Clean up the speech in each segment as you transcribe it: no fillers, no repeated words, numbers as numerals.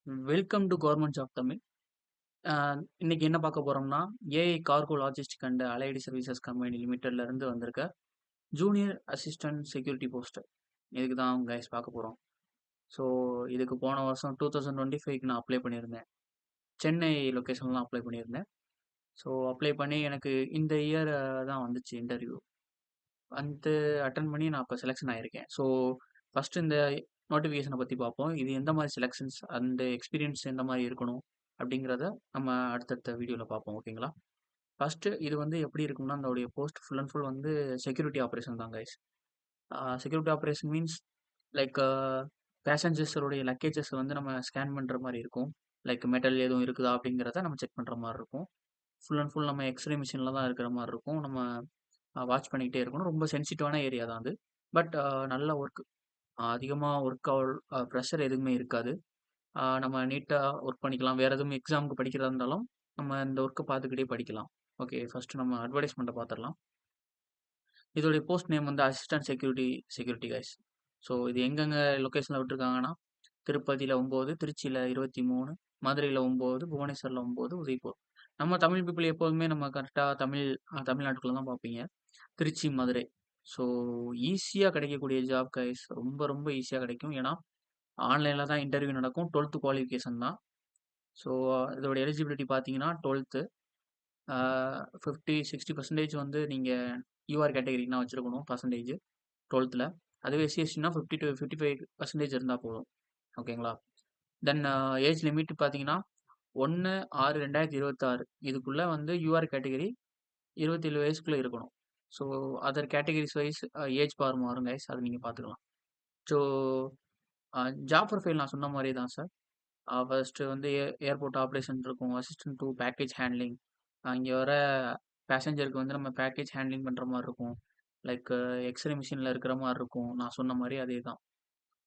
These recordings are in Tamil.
Welcome to government job Tamil. அ இன்னைக்கு என்ன பார்க்க போறோம்னா, AI cargo logistic and allied services company லிமிடெட்ல இருந்து வந்திருக்க ஜூனியர் அசிஸ்டன்ட் செக்யூரிட்டி போஸ்ட். இதுக்கு தான் கைஸ் பார்க்க போறோம். ஸோ இதுக்கு போன வருஷம் 2025க்கு நான் அப்ளை பண்ணியிருந்தேன். சென்னை லொகேஷன்ல தான் அப்ளை பண்ணியிருந்தேன். ஸோ அப்ளை பண்ணி எனக்கு இந்த இயர் தான் வந்துச்சு இன்டர்வியூ. வந்து அட்டெண்ட் பண்ணி நான் இப்போ செலக்ஷன் ஆயிருக்கேன். ஸோ ஃபர்ஸ்ட் இந்த நோட்டிஃபிகேஷனை பற்றி பார்ப்போம். இது எந்த மாதிரி செலக்ஷன்ஸ் அந்த எக்ஸ்பீரியன்ஸ் எந்த மாதிரி இருக்கணும் அப்படிங்கிறத நம்ம அடுத்தடுத்த வீடியோவில் பார்ப்போம். ஓகேங்களா? ஃபர்ஸ்ட் இது வந்து எப்படி இருக்கும்னா, அதோடைய போஸ்ட் ஃபுல் அண்ட் ஃபுல் வந்து செக்யூரிட்டி ஆப்ரேஷன் தான் guys. Security operation means like பேசஞ்சர்ஸோடைய லக்கேஜஸ் வந்து நம்ம ஸ்கேன் பண்ணுற மாதிரி இருக்கும். லைக் மெட்டல் எதுவும் இருக்குதா அப்படிங்கிறத நம்ம செக் பண்ணுற மாதிரி இருக்கும். ஃபுல் அண்ட் ஃபுல் நம்ம எக்ஸ்ரே மிஷினில் தான் இருக்கிற மாதிரி இருக்கும். நம்ம வாட்ச் பண்ணிக்கிட்டே இருக்கணும். ரொம்ப சென்சிட்டிவான ஏரியா தான் அது. பட் நல்ல ஒர்க், அதிகமாக ஒர்க் ப்ரெஷர் எதுவுமே இருக்காது. நம்ம நீட்டாக ஒர்க் பண்ணிக்கலாம். வேறு எதுவும் எக்ஸாமுக்கு படிக்கிறதா இருந்தாலும் நம்ம இந்த ஒர்க்கை பார்த்துக்கிட்டே படிக்கலாம். ஓகே, ஃபர்ஸ்ட் நம்ம அட்வர்டைஸ்மெண்ட்டை பார்த்துடலாம். இதோடைய போஸ்ட் நேம் வந்து அசிஸ்டன்ட் செக்யூரிட்டி கைஸ். ஸோ இது எங்கெங்கே லொக்கேஷனில் விட்டுருக்காங்கன்னா, திருப்பதியில் 9, திருச்சியில் 23, மதுரையில் 9, புவனேஸ்வரில் 9, உதய்பூர். நம்ம தமிழ் பீப்புள் எப்போதுமே நம்ம கரெக்டாக தமிழ்நாட்டுக்குள்ள தான் பார்ப்பீங்க. திருச்சி, மதுரை. ஸோ ஈஸியாக கிடைக்கக்கூடிய ஜாப் கைஸ். ரொம்ப ரொம்ப ஈஸியாக கிடைக்கும். ஏன்னா ஆன்லைனில் தான் இன்டர்வியூ நடக்கும். 12th குவாலிஃபிகேஷன் தான். ஸோ இதோட எலிஜிபிலிட்டி பார்த்தீங்கன்னா 12th 50-60% வந்து நீங்கள் யூஆர் கேட்டகரினா வச்சுருக்கணும் பர்சன்டேஜ் 12th. அதுவே எஸ்சி/எஸ்டினா 50-55% இருந்தால் போதும். ஓகேங்களா? தென் ஏஜ் லிமிட் பார்த்தீங்கன்னா 1/6/2026 இதுக்குள்ளே வந்து யூஆர் கேட்டகரி 27 வயசுக்குள்ளே இருக்கணும். So other categories wise age bar மாறும் கைஸ். அதை நீங்கள் பார்த்துக்கலாம். ஸோ ஜாப் ப்ரொஃபைல் நான் சொன்ன மாதிரி தான் சார். ஃபர்ஸ்ட்டு வந்து ஏர்போர்ட் ஆப்ரேஷன் இருக்கும். Assistant to baggage handling. இங்கே வர பேசஞ்சருக்கு வந்து நம்ம பேக்கேஜ் ஹேண்ட்லிங் பண்ணுற மாதிரி இருக்கும். லைக் எக்ஸ்ரே மிஷினில் இருக்கிற மாதிரி இருக்கும். நான் சொன்ன மாதிரி அதே தான்.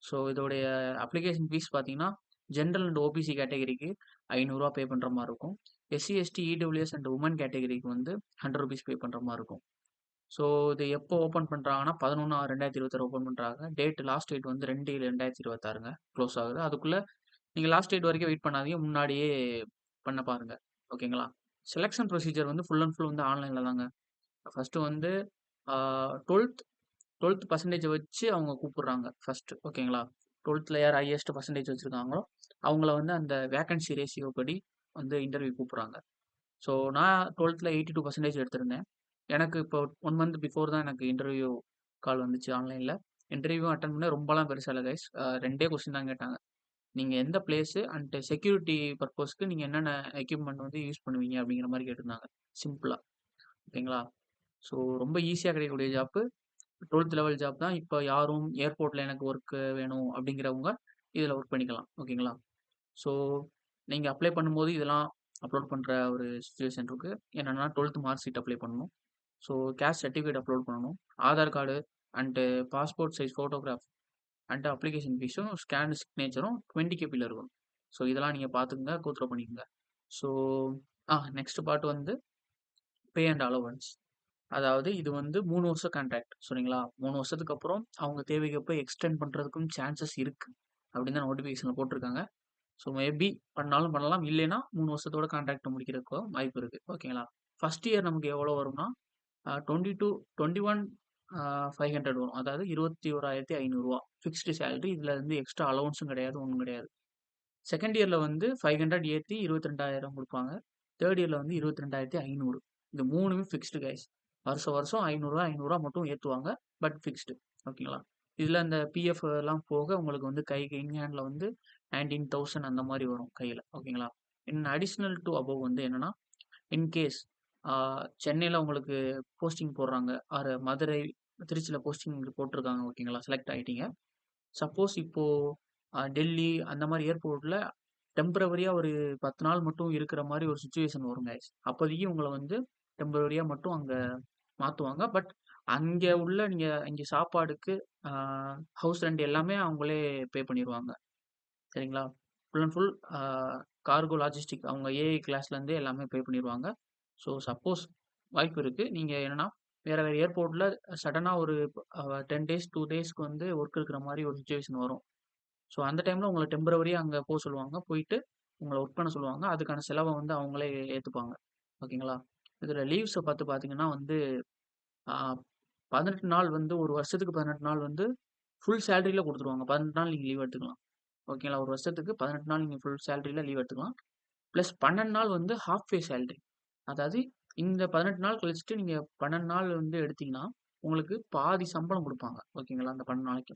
ஸோ இதோடைய அப்ளிகேஷன் ஃபீஸ் பார்த்தீங்கன்னா, ஜென்ரல் அண்ட் ஓபிசி கேட்டகரிக்கு ₹500 பே பண்ணுற மாதிரி இருக்கும். எஸ்சி/எஸ்டி, இடபிள்யூஎஸ் அண்ட் உமன் கேட்டகரிக்கு வந்து ₹100 பே பண்ணுற மாதிரி இருக்கும். ஸோ இது எப்போ ஓப்பன் பண்ணுறாங்கன்னா 11/6/2026 ஓப்பன் பண்ணுறாங்க. லாஸ்ட் டேட் வந்து 2/7/2026ங்க க்ளோஸ் ஆகுது. அதுக்குள்ளே நீங்கள் லாஸ்ட் டேட் வரைக்கும் வெயிட் பண்ணாதீங்க. முன்னாடியே பண்ண பாருங்க. ஓகேங்களா? செலக்ஷன் ப்ரொசீஜர் வந்து ஃபுல் அண்ட் ஃபுல் வந்து ஆன்லைனில் தாங்க. ஃபர்ஸ்ட்டு வந்து 12th 12th பர்சன்டேஜ் வச்சு அவங்க கூப்பிடுறாங்க ஃபர்ஸ்ட். ஓகேங்களா? 12th யார் ஹையஸ்ட் பர்சன்டேஜ் வச்சிருக்காங்களோ அவங்கள வந்து அந்த வேகன்சி ரேஷியோ படி வந்து இன்டர்வியூ கூப்பிடுறாங்க. ஸோ நான் 12th 82% எடுத்திருந்தேன். எனக்கு இப்போ 1 மந்த் பிஃபோர் தான் எனக்கு இன்டர்வியூ கால் வந்துச்சு ஆன்லைனில். இன்டர்வியூ அட்டன் பண்ண ரொம்பலாம் பெருசாக இல்லை கைஸ். 2டே கொஸ்டின் தான் கேட்டாங்க. நீங்கள் எந்த பிளேஸு அண்ட் செக்யூரிட்டி பர்பஸ்க்கு நீங்கள் என்னென்ன எக்யூப்மெண்ட் வந்து யூஸ் பண்ணுவீங்க அப்படிங்கிற மாதிரி கேட்டிருந்தாங்க. சிம்பிளாக. ஓகேங்களா? ஸோ ரொம்ப ஈஸியாக கிடைக்கக்கூடிய ஜாப்பு. 12th லெவல் ஜாப் தான். இப்போ யாரும் ஏர்போர்ட்டில் எனக்கு ஒர்க்கு வேணும் அப்படிங்கிறவங்க இதில் ஒர்க் பண்ணிக்கலாம். ஓகேங்களா? ஸோ நீங்கள் அப்ளை பண்ணும்போது இதெல்லாம் அப்லோட் பண்ணுற ஒரு சுச்சுவேஷன் இருக்குது. என்னென்னா 12th மார்க் ஷீட் அப்ளை பண்ணணும். ஸோ கேஸ்ட் சர்டிஃபிகேட் அப்லோட் பண்ணணும். Aadhaar card and passport size photograph and application ஃபீஸும் ஸ்கேன் சிக்னேச்சரும் 20 கேபியில் இருக்கணும். ஸோ இதெல்லாம் நீங்கள் பார்த்துக்குங்க, கோத்ரோ பண்ணிக்கோங்க. ஸோ நெக்ஸ்ட் பார்ட் வந்து பே அண்ட் அலோவன்ஸ். அதாவது இது வந்து 3 வருஷம் கான்ட்ராக்ட். சரிங்களா? 3 வருஷத்துக்கு அப்புறம் அவங்க தேவைக்கப்ப எக்ஸ்டெண்ட் பண்ணுறதுக்கும் சான்சஸ் இருக்கு அப்படின்னு தான் நோட்டிஃபிகேஷனில் போட்டிருக்காங்க. ஸோ மேபி பண்ணாலும் பண்ணலாம். இல்லைன்னா 3 வருஷத்தோட கான்ட்ராக்ட் முடிக்கிறதுக்கு வாய்ப்பு இருக்கு. ஓகேங்களா? ஃபர்ஸ்ட் இயர் நமக்கு எவ்வளோ வரும்னா 21,500 வரும். அதாவது ₹21,500 ஃபிக்ஸ்டு சேலரி. இதில் வந்து எக்ஸ்ட்ரா அலவன்ஸும் கிடையாது, ஒன்றும் கிடையாது. செகண்ட் இயர்ல வந்து 500 ஏற்றி 22,000 குடுப்பாங்க. தேர்ட் இயர்ல வந்து 22,500. இது 3மே ஃபிக்ஸ்டு கைஸ். வருஷம் வருஷம் ₹500 ₹500 மட்டும் ஏத்துவாங்க. But fixed. ஓகேங்களா? இதுல இந்த பிஎஃப் எல்லாம் போக உங்களுக்கு வந்து கைக்கு இன் ஹேண்ட்ல வந்து 19,000 அந்த மாரி வரும் கையில. ஓகேங்களா? இன் அடிஷனல் டூ அபோவ் வந்து என்னன்னா, இன்கேஸ் சென்னையில உங்களுக்கு போஸ்டிங் போடுறாங்க. ஆர் மதுரை, திருச்சியில போஸ்டிங் போட்டிருக்காங்க. ஓகேங்களா? செலக்ட் ஆயிட்டீங்க. சப்போஸ் இப்போ டெல்லி அந்த மாரி ஏர்போர்ட்ல டெம்பரவரியா ஒரு 10 நாள் மட்டும் இருக்கிற மாரி ஒரு சிச்சுவேஷன் வரும் கைஸ். அப்போதைக்கு உங்கள வந்து டெம்பரவரியா மட்டும் அங்க மாத்துவாங்க. பட் அங்க உள்ள நீங்க இங்க சாப்பாடுக்கு, ஆ ஹவுஸ் ரெண்ட் எல்லாமே அவங்களே பே பண்ணிருவாங்க. சரிங்களா? Full and full cargo logistic அவங்க ஏஐ கிளாஸ்லேருந்தே எல்லாமே பே பண்ணிருவாங்க. ஸோ சப்போஸ் வாய்ப்பு இருக்கு. நீங்க என்னன்னா, வேற வேற ஏர்போர்ட்ல சடனா ஒரு 10 டேஸ், 2 டேஸ்க்கு வந்து ஒர்க் இருக்கிற மாரி ஒரு சிச்சுவேஷன் வரும். ஸோ அந்த டைமில் உங்களை டெம்பரவரியா அங்கே போக சொல்லுவாங்க. போயிட்டு உங்கள ஒர்க் பண்ண சொல்லுவாங்க. அதுக்கான செலவ வந்து அவங்களே ஏத்துப்பாங்க. ஓகேங்களா? இதில லீவ்ஸ பார்த்தீங்கன்னா வந்து ஆ 18 நாள் வந்து 1 வருஷத்துக்கு 18 நாள் வந்து ஃபுல் சேலரில குடுத்துருவாங்க. 18 நாள் நீங்க லீவ் எடுத்துக்கலாம். ஓகேங்களா? 1 வருஷத்துக்கு 18 நாள் நீங்க ஃபுல் சேலரில லீவ் எடுத்துக்கலாம். பிளஸ் 12 நாள் வந்து ஹால்ஃப் பே சேலரி. அதாவது இந்த 18 நாள் கழிச்சுட்டு நீங்க 12 நாள் வந்து எடுத்தீங்கன்னா, உங்களுக்கு பாதி சம்பளம் குடுப்பாங்க. ஓகேங்களா? அந்த 12 நாளைக்கு.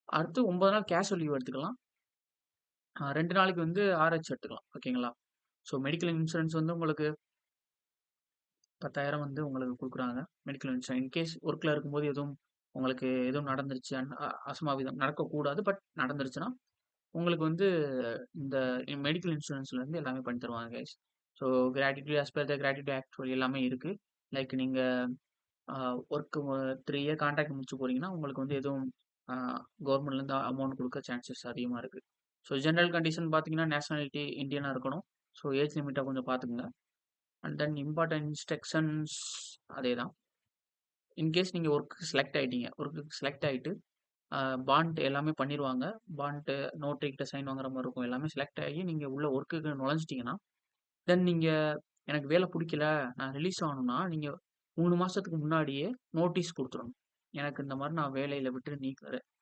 அடுத்து 9 நாள் கேஷுவல் லீவ் எடுத்துக்கலாம். 2 நாளைக்கு வந்து ஆர்ஹெச் எடுத்துக்கலாம். ஓகேங்களா? ஸோ மெடிக்கல் இன்சூரன்ஸ் வந்து உங்களுக்கு 10,000 வந்து உங்களுக்கு குடுக்குறாங்க. மெடிக்கல் இன்சூரன்ஸ் இன்கேஸ் ஒர்க்ல இருக்கும்போது எதுவும் உங்களுக்கு எதுவும் நடந்துருச்சு அசம்பாவிதம் நடக்கக்கூடாது. பட் நடந்துருச்சுன்னா, உங்களுக்கு வந்து இந்த மெடிக்கல் இன்சூரன்ஸ்லேருந்து எல்லாமே பண்ணி தருவாங்க guys. So gratuity as per த கிராட்டிவிட்டி ஆக்ட் எல்லாமே இருக்கு. லைக் நீங்க ஒர்க் 3 இயர் கான்ட்ராக்ட் முடிச்சு போறீங்கன்னா, உங்களுக்கு வந்து எதுவும் அ கவர்மெண்ட்லேருந்து அமௌண்ட் குடுக்க சான்சஸ் அதிகமா இருக்கு. ஸோ ஜெனரல் கண்டிஷன் பார்த்தீங்கன்னா, நேஷனாலிட்டி இந்தியனா இருக்கணும். ஸோ ஏஜ் லிமிட்ட கொஞ்சம் பார்த்துக்கங்க. அண்ட் தென் இம்பார்ட்டன்ட் இன்ஸ்ட்ரக்ஷன்ஸ் அதேதான். இன்கேஸ் நீங்க ஒர்க்குக்கு செலக்ட் ஆயிட்டீங்க. ஒர்க்குக்கு செலக்ட் ஆயிட்டு பாண்ட் எல்லாமே பண்ணிருவாங்க. பாண்ட் நோட்டரி கிட்ட சைன் வாங்குற மாரி இருக்கும். எல்லாமே செலக்ட் ஆகி நீங்க உள்ள ஒர்க்குக்கு நுழைஞ்சிட்டீங்கன்னா, தென் நீங்க எனக்கு வேலை புடிக்கல, நான் ரிலீஸ் ஆகணும்னா, நீங்க 3 மாசத்துக்கு முன்னாடியே நோட்டீஸ் குடுத்துறணும். எனக்கு இந்த மாரி நான் வேலையில விட்டு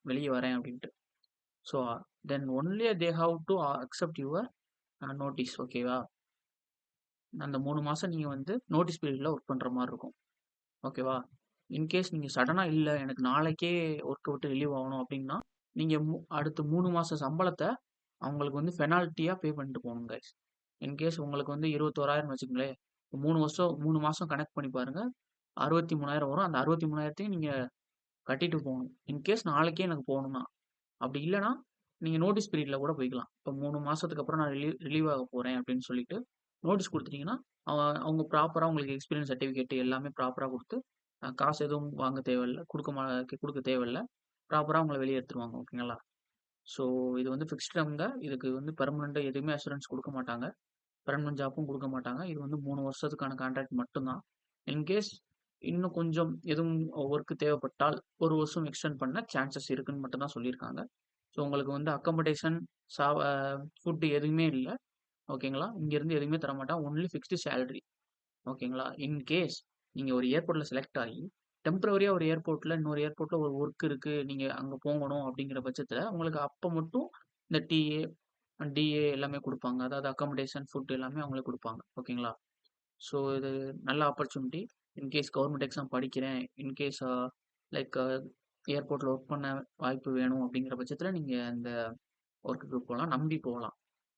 வெளிய வரேன் அப்டின்ட்டு. So then only they have to accept your notice ஓகேவா? அந்த 3 மாசம் நீங்க வந்து நோட்டீஸ் பீரியட்ல ஒர்க் பண்ற மாரி இருக்கும். ஓகேவா? இன்கேஸ் நீங்க சடனா இல்ல எனக்கு நாளைக்கே ஒர்க்க விட்டு ரிலீவ் ஆகணும் அப்டின்னா, நீங்க அடுத்த 3 மாச சம்பளத்த அவங்களுக்கு வந்து பெனால்டியா பே பண்ணிட்டு போணும் கைஸ். இன்கேஸ் உங்களுக்கு வந்து 21,000 வச்சுக்கங்களேன். 3 மாசம் கணக்கு பண்ணி பாருங்க. 63,000 வரும். அந்த 63,000த்தையும் நீங்க கட்டிட்டு போணும். இன்கேஸ் நாளைக்கே எனக்கு போணும்னா. அப்படி இல்லன்னா, நீங்க நோட்டீஸ் பீரியட்ல கூட போய்க்கலாம். இப்ப 3 மாசத்துக்கு அப்புறம் நான் ரிலீவ் ஆக போறேன் அப்படின்னு சொல்லிட்டு, நோட்டீஸ் குடுத்துட்டீங்கன்னா, அவங்க ப்ராப்பரா உங்களுக்கு எக்ஸ்பீரியன்ஸ் சர்டிபிகேட் எல்லாமே ப்ராப்பரா குடுத்து, காசு எதுவும் வாங்க தேவையில்ல. குடுக்க தேவையில்ல. ப்ராப்பரா உங்கள வெளிய எடுத்துருவாங்க. ஓகேங்களா? ஸோ இது வந்து ஃபிக்ஸ்ட் டெர்ம்ங்க. இதுக்கு வந்து பெர்மனன்ட் எதுவுமே அஷ்யூரன்ஸ் குடுக்க மாட்டாங்க. பெர்மனன்ட் ஜாப்பும் குடுக்க மாட்டாங்க. இது வந்து 3 வருஷத்துக்கான கான்ட்ராக்ட் மட்டும் தான். இன்கேஸ் இன்னும் கொஞ்சம் எதுவும் ஒர்க் தேவைப்பட்டால் 1 வருஷம் எக்ஸ்டெண்ட் பண்ண சான்சஸ் இருக்குன்னு மட்டும் தான் சொல்லியிருக்காங்க. ஸோ உங்களுக்கு வந்து அக்காமடேஷன், சாவ ஃபுட் எதுவுமே இல்ல. ஓகேங்களா? இங்கேருந்து எதுவுமே தரமாட்டான். Only fixed salary. ஓகேங்களா? இன் கேஸ் நீங்க ஒரு ஏர்போர்ட்ல செலக்ட் ஆகி, டெம்பரவரியா ஒரு ஏர்போர்ட்ல இன்னொரு ஏர்போர்ட்ல ஒரு ஒர்க் இருக்கு. நீங்க அங்க போகணும் அப்படிங்கிற பட்சத்தில, உங்களுக்கு அப்ப மட்டும் இந்த டிஏ, டிஏ எல்லாமே குடுப்பாங்க. அதாவது அக்காமடேஷன், ஃபுட் எல்லாமே அவங்களே குடுப்பாங்க. ஓகேங்களா? ஸோ இது நல்ல ஆப்பர்ச்சுனிட்டி. இன்கேஸ் கவர்மெண்ட் எக்ஸாம் படிக்கிறேன். இன்கேஸ் லைக் ஏர்போர்ட்ல ஒர்க் பண்ண வாய்ப்பு வேணும் அப்படிங்கிற பட்சத்தில, நீங்க இந்த ஒர்க்குக்கு போலாம். நம்பி போலாம்.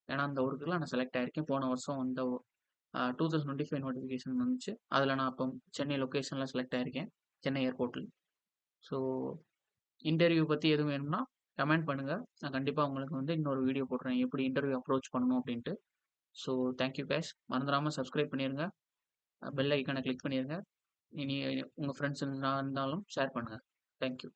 ஏன்னா, அந்த ஒர்க்குல நான் செலக்ட் ஆயிருக்கேன். போன வருஷம் வந்து 2025 நோட்டிஃபிகேஷன் வந்துச்சு. அதில நான் அப்போ சென்னை லொகேஷன்ல செலக்ட் ஆயிருக்கேன். சென்னை ஏர்போர்ட்ல. ஸோ இன்டர்வியூ பத்தி எதுவும் வேணும்னா கமெண்ட் பண்ணுங்க. நான் கண்டிப்பா உங்களுக்கு வந்து இன்னொரு வீடியோ போடுறேன். எப்படி இன்டர்வியூ அப்ரோச் பண்ணணும் அப்படின்ட்டு. So thank you guys. மறந்துடாம சப்ஸ்கிரைப் பண்ணிருங்க. பெல் ஐகான கிளிக் பண்ணிருங்க. இனி உங்க ஃப்ரெண்ட்ஸ் இருந்தாலும் ஷேர் பண்ணுங்க. Thank you.